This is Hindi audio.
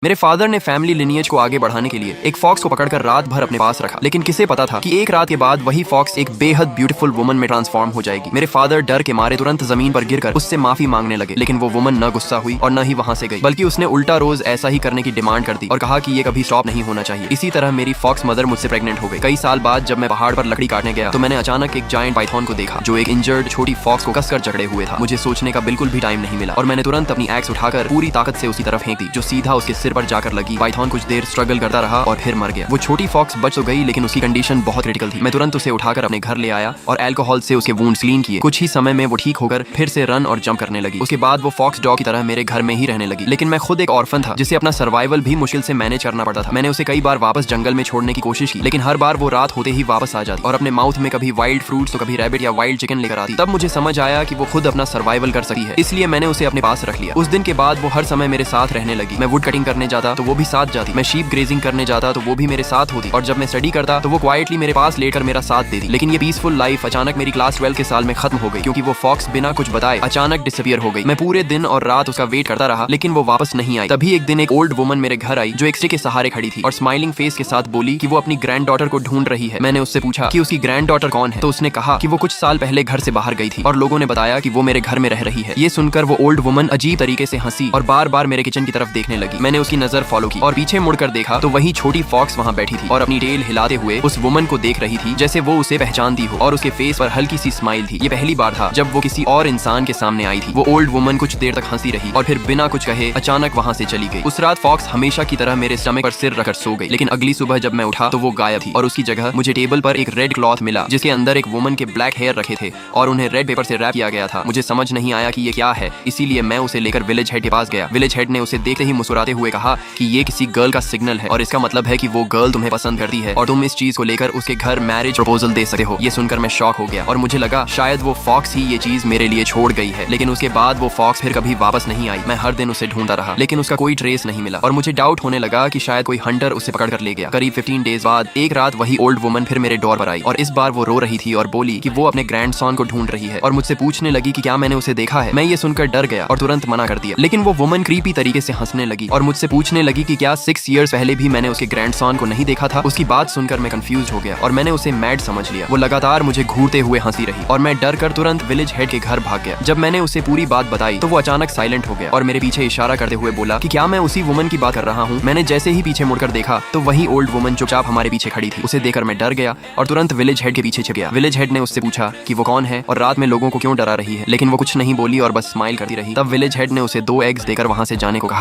मेरे फादर ने फैमिली लिनियज को आगे बढ़ाने के लिए एक फॉक्स को पकड़कर रात भर अपने पास रखा, लेकिन किसे पता था कि एक रात के बाद वही फॉक्स एक बेहद ब्यूटीफुल वुमन में ट्रांसफॉर्म हो जाएगी। मेरे फादर डर के मारे तुरंत जमीन पर गिरकर उससे माफी मांगने लगे, लेकिन वो वुमन न गुस्सा हुई और न ही वहां से गई, बल्कि उसने उल्टा रोज ऐसा ही करने की डिमांड कर दी और कहा कि ये कभी स्टॉप नहीं होना चाहिए। इसी तरह मेरी फॉक्स मदर मुझसे प्रेग्नेंट हो गई। कई साल बाद जब मैं पहाड़ पर लकड़ी काटने गया तो मैंने अचानक एक जायंट पाइथन को देखा जो एक इंजर्ड छोटी फॉक्स को कसकर जकड़े हुए था। मुझे सोचने का बिल्कुल भी टाइम नहीं मिला और मैंने तुरंत अपनी एक्स उठाकर पूरी ताकत से उसी तरफ फेंक दी, जो सीधा उसके सिर पर जाकर लगी। पाइथन कुछ देर स्ट्रगल करता रहा और फिर मर गया। वो छोटी फॉक्स बच तो गई, लेकिन उसकी कंडीशन बहुत क्रिटिकल थी। मैं तुरंत उसे उठाकर अपने घर ले आया और अल्कोहल से उसके वुंड्स क्लीन किए। कुछ ही समय में वो ठीक होकर फिर से रन और जंप करने लगी। उसके बाद वो फॉक्स डॉग की तरह मेरे घर में ही रहने लगी। लेकिन मैं खुद एक ऑर्फन था जिसे अपना सर्वाइवल भी मुश्किल से मैनेज करना पड़ता था। मैंने उसे कई बार वापस जंगल में छोड़ने की कोशिश की, लेकिन हर बार वो रात होते ही वापस आ जाती और अपने माउथ में कभी वाइल्ड फ्रूट्स तो कभी रैबिट या वाइल्ड चिकन लेकर आती। तब मुझे समझ आया कि वो खुद अपना सर्वाइवल कर सकती है, इसलिए मैंने उसे अपने पास रख लिया। उस दिन के बाद वो हर समय मेरे साथ रहने लगी। मैं वुड कटिंग करने जाता तो वो भी साथ जाती, मैं शीप ग्रेजिंग करने जाता तो वो भी मेरे साथ होती, और जब मैं स्टडी करता तो वो क्वाइटली मेरे पास लेकर मेरा साथ देती। लेकिन ये पीसफुल लाइफ अचानक मेरी क्लास 12 के साल में खत्म हो गई, क्योंकि वो फॉक्स बिना कुछ बताए अचानक डिसअपीयर हो गई। मैं पूरे दिन और रात उसका वेट करता रहा, लेकिन वो वापस नहीं आई। तभी एक दिन एक ओल्ड वुमन मेरे घर आई जो एक स्टिक के सहारे खड़ी थी और स्माइलिंग फेस के साथ बोली कि वो अपनी ग्रैंड डॉटर को ढूंढ रही है। मैंने उससे पूछा कि उसकी ग्रैंड डॉटर कौन है, तो उसने कहा कि वो कुछ साल पहले घर से बाहर गई थी और लोगों ने बताया कि वो मेरे घर में रह रही है। ये सुनकर वो ओल्ड वुमन अजीब तरीके से हंसी और बार बार मेरे किचन की तरफ देखने लगी। मैंने उसकी नजर फॉलो की और पीछे मुड़कर देखा तो वही छोटी फॉक्स वहाँ बैठी थी और अपनी टेल हिलाते हुए उस वुमन को देख रही थी जैसे वो उसे पहचानती हो, और उसके फेस पर हल्की सी स्माइल थी। ये पहली बार था जब वो किसी और इंसान के सामने आई थी। वो ओल्ड वुमन कुछ देर तक हंसी रही और फिर बिना कुछ कहे अचानक वहाँ से चली गई। उस रात फॉक्स हमेशा की तरह मेरे स्टमक पर सिर रखकर सो गई, लेकिन अगली सुबह जब मैं उठा तो वो गायब थी और उसकी जगह मुझे टेबल पर एक रेड क्लॉथ मिला जिसके अंदर एक वुमन के ब्लैक हेयर रखे थे और उन्हें रेड पेपर से रैप किया गया था। मुझे समझ नहीं आया कि ये क्या है, इसीलिए मैं उसे लेकर विलेज हेड के पास गया। विलेज हेड ने उसे देखते ही मुस्कुराते हुए कहा कि ये किसी गर्ल का सिग्नल है और इसका मतलब है कि वो गर्ल तुम्हें पसंद करती है और तुम इस चीज को लेकर उसके घर मैरिज प्रपोजल दे सकते हो। ये सुनकर मैं शॉक हो गया और मुझे लगा शायद वो फॉक्स ही ये चीज मेरे लिए छोड़ गई है। लेकिन उसके बाद वो फॉक्स फिर कभी वापस नहीं आई। मैं हर दिन उसे ढूंढता रहा, लेकिन उसका कोई ट्रेस नहीं मिला और मुझे डाउट होने लगा कि शायद कोई हंटर उसे पकड़ कर ले गया। करीब 15 डेज बाद एक रात वही ओल्ड वुमन फिर मेरे डोर पर आई और इस बार वो रो रही थी और बोली कि वो अपने ग्रैंडसन को ढूंढ रही है और मुझसे पूछने लगी कि क्या मैंने उसे देखा है। मैं ये सुनकर डर गया और तुरंत मना कर दिया, लेकिन वो वुमन क्रीपी तरीके से हंसने लगी और मुझसे पूछने लगी कि क्या 6 इयर्स पहले भी मैंने उसके ग्रैंडसन को नहीं देखा था। उसकी बात सुनकर मैं कंफ्यूज हो गया और मैंने उसे मैड समझ लिया। वो लगातार मुझे घूरते हुए हंसी रही और मैं डर कर तुरंत विलेज हेड के घर भाग गया। जब मैंने उसे पूरी बात बताई तो वो अचानक साइलेंट हो गया और मेरे पीछे इशारा करते हुए बोला कि क्या मैं उसी वुमन की बात कर रहा हूँ। मैंने जैसे ही पीछे मुड़कर देखा तो वही ओल्ड वुमन चुपचाप हमारे पीछे खड़ी थी। उसे देखकर मैं डर गया और तुरंत विलेज हेड के पीछे छिप गया। विलेज हेड ने उससे पूछा कि वो कौन है और रात में लोगों को क्यों डरा रही है, लेकिन वो कुछ नहीं बोली और बस स्माइल करती रही। तब विलेज हेड ने उसे 2 एग्स देकर वहां से जाने को कहा।